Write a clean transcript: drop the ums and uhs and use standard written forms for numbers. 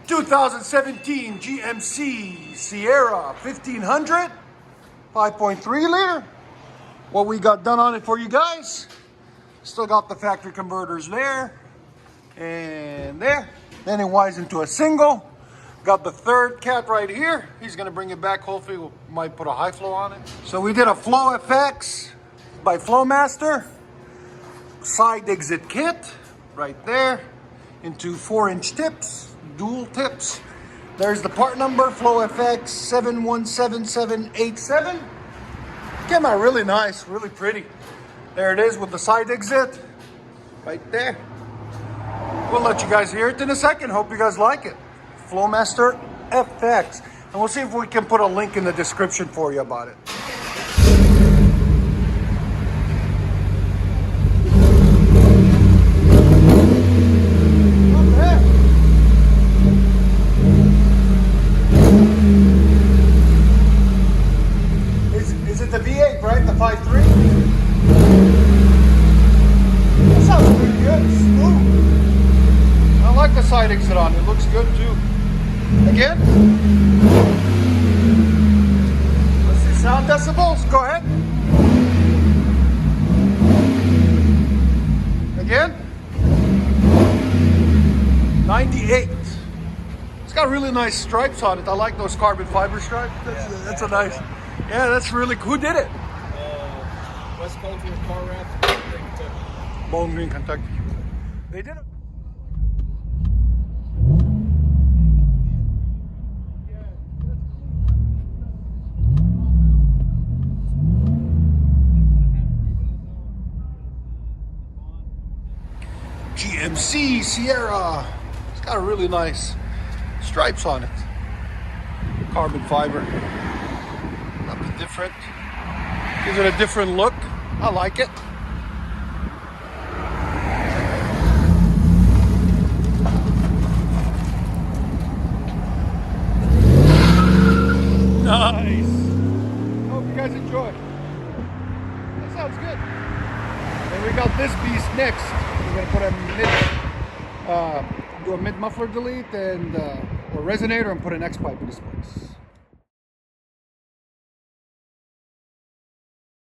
2017 GMC Sierra 1500, 5.3 liter. What we got done on it for you guys. Still got the factory converters there and there. Then it winds into a single. Got the third cat right here. He's gonna bring it back. Hopefully we might put a high flow on it. So we did a Flow FX by FLOWMASTer. Side exit kit right there into 4-inch tips, dual tips. There's the part number, Flow FX 717787. Came out really nice, really pretty. There it is with the side exit right there. We'll let you guys hear it in a second. Hope you guys like it. FLOWMASTer FX. And we'll see if we can put a link in the description for you about it. Is it the V8, right? The 5.3? That sounds pretty good. Smooth. I like the side exit on it. It looks good too. Again? Let's see sound decibels. Go ahead. Again? 98. It's got really nice stripes on it. I like those carbon fiber stripes. That's a nice. Yeah, that's really cool. Who did it? West Colton Car Wrap, Kentucky. Bowling Green, Kentucky. They did it. GMC Sierra. It's got a really nice stripes on it. Carbon fiber. Nothing different. Gives it a different look. I like it. Nice. Hope you guys enjoy. That sounds good. And we got this beast next. We're gonna put do a mid muffler delete and or resonator and put an X pipe in this place.